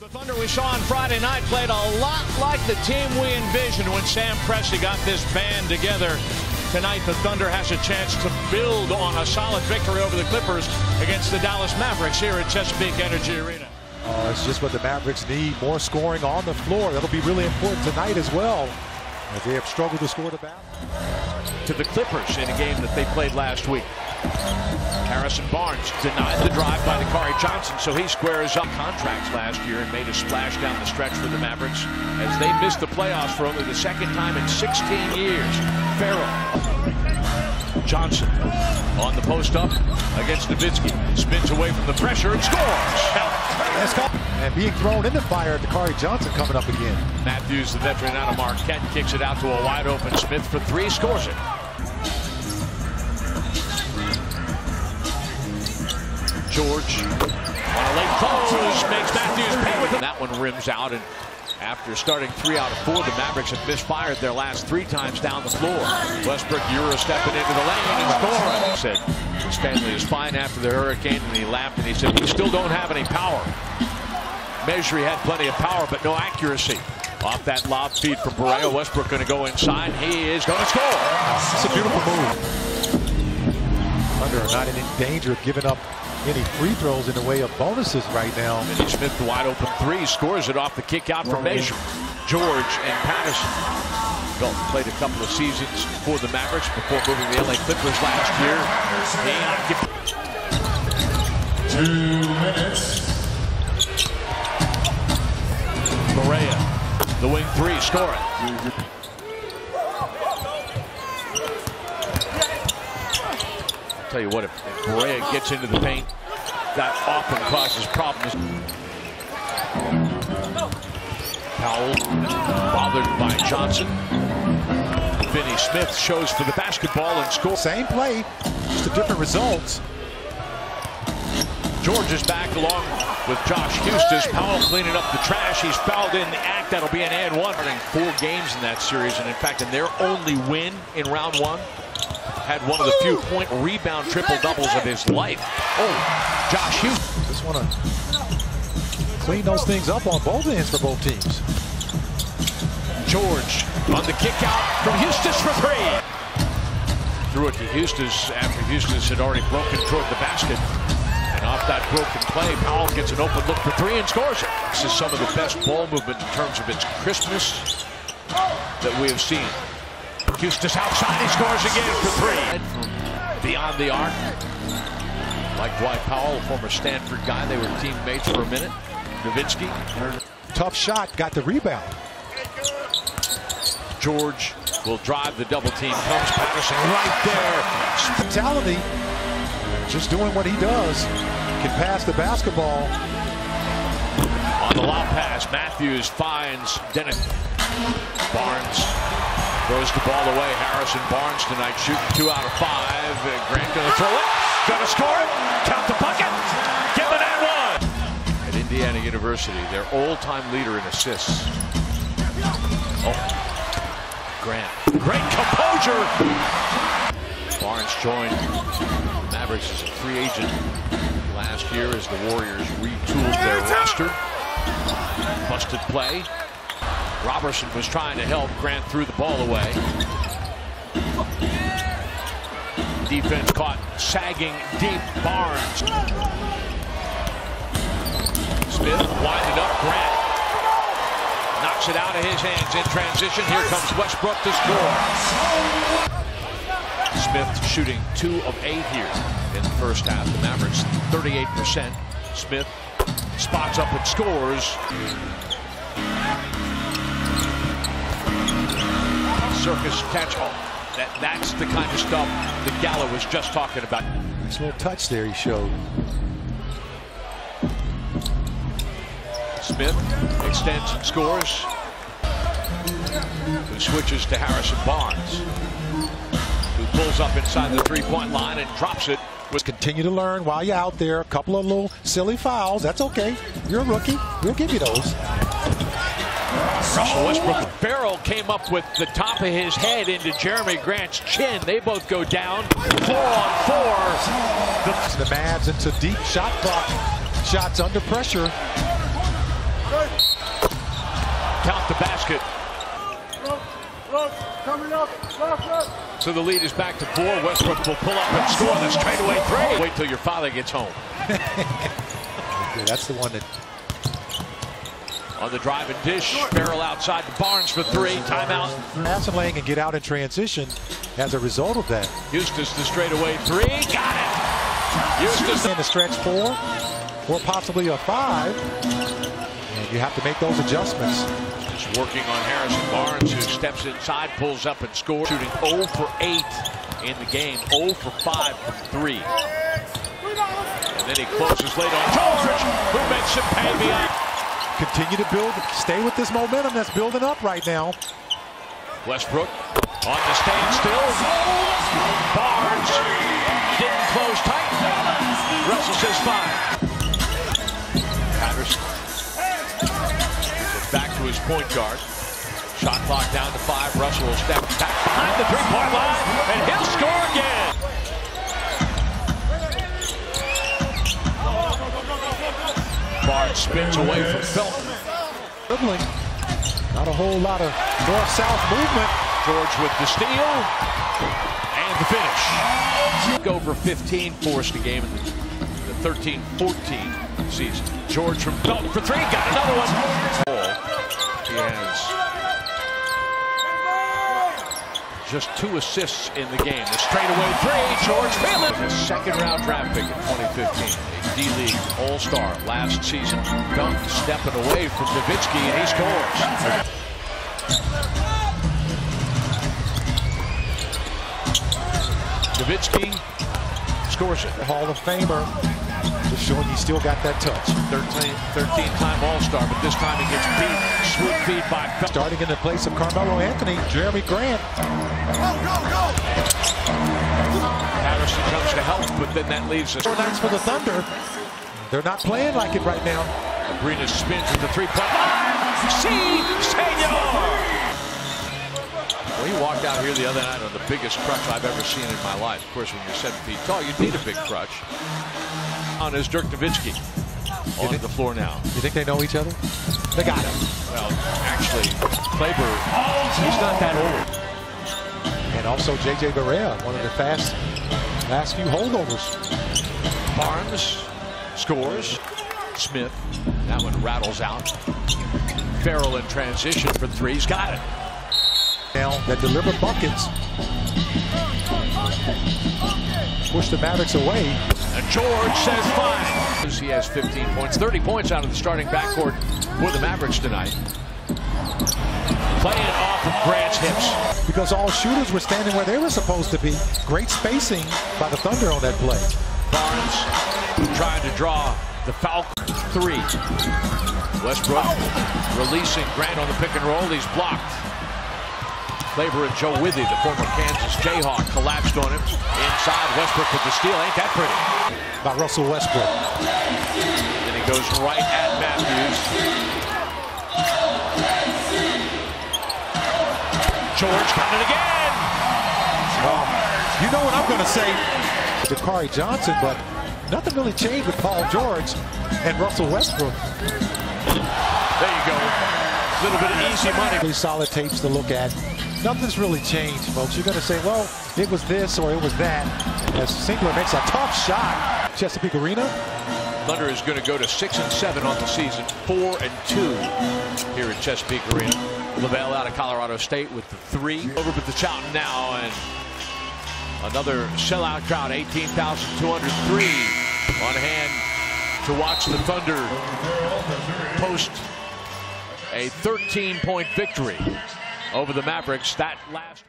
The Thunder we saw on Friday night played a lot like the team we envisioned when Sam Presti got this band together. Tonight, the Thunder has a chance to build on a solid victory over the Clippers against the Dallas Mavericks here at Chesapeake Energy Arena. It's just what the Mavericks need, more scoring on the floor. That'll be really important tonight as well, as they have struggled to score the basket. To the Clippers in a game that they played last week. Harrison Barnes denied the drive by Dakari Johnson, so he squares up contracts last year and made a splash down the stretch for the Mavericks as they missed the playoffs for only the second time in 16 years. Farrell. Johnson on the post up against Nowitzki. Spins away from the pressure and scores. And being thrown in the fire, Dakari Johnson coming up again. Matthews, the veteran out of Marquette, kicks it out to a wide open Smith for three, scores it. George on a late close makes Matthews pay with it. That one rims out, and after starting 3 out of 4, the Mavericks have misfired their last 3 times down the floor. Westbrook Euro stepping into the lane and scoring. Said Stanley is fine after the hurricane, and he laughed and he said, "We still don't have any power." Measure, he had plenty of power, but no accuracy. Off that lob feed from Barea, Westbrook going to go inside. He is going to score. It's a beautiful move. Thunder are not in danger of giving up any free throws in the way of bonuses right now. Vinny Smith, the wide open 3, scores it off the kick out from Measure. George and Patterson both played a couple of seasons for the Mavericks before moving the LA Clippers last year. 2 minutes. Barea, the wing 3, score it. Tell you what, if Barea gets into the paint, that often causes problems. Powell bothered by Johnson. Vinny Smith shows for the basketball and scores. Same play, just a different results. George is back along with Josh Hustis. Powell cleaning up the trash. He's fouled in the act. That'll be an and 1. Running 4 games in that series, and in fact, in their only win in round 1. Had one of the few point rebound triple-doubles of his life. Oh, Josh Hughes. Just want to clean those things up on both ends for both teams. George on the kick out from Hustis for 3. Threw it to Hustis after Hustis had already broken toward the basket. And off that broken play, Powell gets an open look for 3 and scores it. This is some of the best ball movement in terms of its crispness that we have seen. Hustis outside, he scores again for 3. Beyond the arc. Like Dwight Powell, a former Stanford guy. They were teammates for a minute. Nowitzki. Tough shot, got the rebound. George will drive the double team. Comes Patterson right there. Mentality, just doing what he does. Can pass the basketball. On the lob pass, Matthews finds Dennis. Barnes throws the ball away. Harrison Barnes tonight shooting 2 out of 5. Grant going to throw it. Going to score it. Count the bucket. Give it at 1. At Indiana University, their all-time leader in assists. Oh, Grant. Great composure. Barnes joined Mavericks as a free agent last year as the Warriors retooled their roster. Busted play. Robertson was trying to help. Grant threw the ball away. Defense caught sagging deep. Barnes. Smith winding up. Grant knocks it out of his hands in transition. Here comes Westbrook to score. Smith shooting 2 of 8 here in the first half. The Mavericks 38%. Smith spots up and scores. Circus catch. Oh, that's the kind of stuff that Gallo was just talking about. Nice little touch there he showed. Smith extends and scores. Who switches to Harrison Barnes, who pulls up inside the 3-point line and drops it. Continue to learn while you're out there. A couple of little silly fouls. That's okay. You're a rookie. We'll give you those. Russell Westbrook barrel came up with the top of his head into Jeremy Grant's chin. They both go down. 4 on 4. The Mavs into deep shot clock. Shots under pressure. off the basket. So the lead is back to 4. Westbrook will pull up and score the straightaway 3. Wait till your father gets home. Yeah, that's the one that. On the drive and dish, barrel outside Barnes for 3. Timeout. Passing lane and get out in transition as a result of that. Eustace the straightaway 3. Got it. Eustace in the stretch 4 or possibly a 5. And you have to make those adjustments. Just working on Harrison Barnes, who steps inside, pulls up and scores. Shooting 0 for 8 in the game. 0 for 5 from 3. And then he closes late on George, who makes him pay beyond. Continue to build, stay with this momentum that's building up right now. Westbrook on the standstill. Barnes didn't close tight. Russell says 5. Patterson back to his point guard. Shot clock down to 5. Russell will step back behind the three-point line, and he'll score again. Barnes spins away from Felton. Dribbling. Not a whole lot of north-south movement. George with the steal and the finish. Over 15 forced a game in the 13-14 season. George from Felton for 3. Got another one. He has just 2 assists in the game. The straightaway 3. George Phelan. His second-round draft pick in 2015. D-League All-Star last season. Dunk stepping away from Nowitzki, and he scores. Nowitzki scores it. Hall of Famer. Just showing you still got that touch. 13-time All-Star, but this time he gets beat. Swoop feed by Felton. Starting in the place of Carmelo Anthony, Jeremy Grant. Patterson comes to help, but then that leaves us. 4 nights for the Thunder. They're not playing like it right now. Abrina spins at the 3-point line. See, senor! Well, he walked out here the other night on the biggest crutch I've ever seen in my life. Of course, when you're 7 feet tall, you need a big crutch. On is Dirk Nowitzki on the floor now. You think they know each other? They got him. Well, actually, Kleber, he's not that old. And also J.J. Barea, one of the last few holdovers. Barnes scores. Smith, that one rattles out. Farrell in transition for 3. He's got it. Now that deliver buckets. Push the Mavericks away. And George says 5. He has 15 points, 30 points out of the starting backcourt for the Mavericks tonight. Playing off of Grant's hips. Because all shooters were standing where they were supposed to be. Great spacing by the Thunder on that play. Barnes trying to draw the foul 3. Westbrook releasing Grant on the pick and roll. He's blocked. Kleber and Joe Withy, the former Kansas Jayhawk, collapsed on him. Inside, Westbrook with the steal. Ain't that pretty? By Russell Westbrook. Then he goes right at Matthews. George got it again. Well, you know what I'm going to say. Dakari Johnson, but nothing really changed with Paul George and Russell Westbrook. There you go. A little bit of easy money. These solid tapes to look at. Nothing's really changed, folks. You're going to say, well, it was this or it was that. As Singler makes a tough shot. Chesapeake Arena. Thunder is going to go to 6-7 on the season, 4-2 here at Chesapeake Arena. LaVelle out of Colorado State with the 3. Over with the Chowton now, and another sellout crowd, 18,203 on hand to watch the Thunder post a 13-point victory over the Mavericks. That last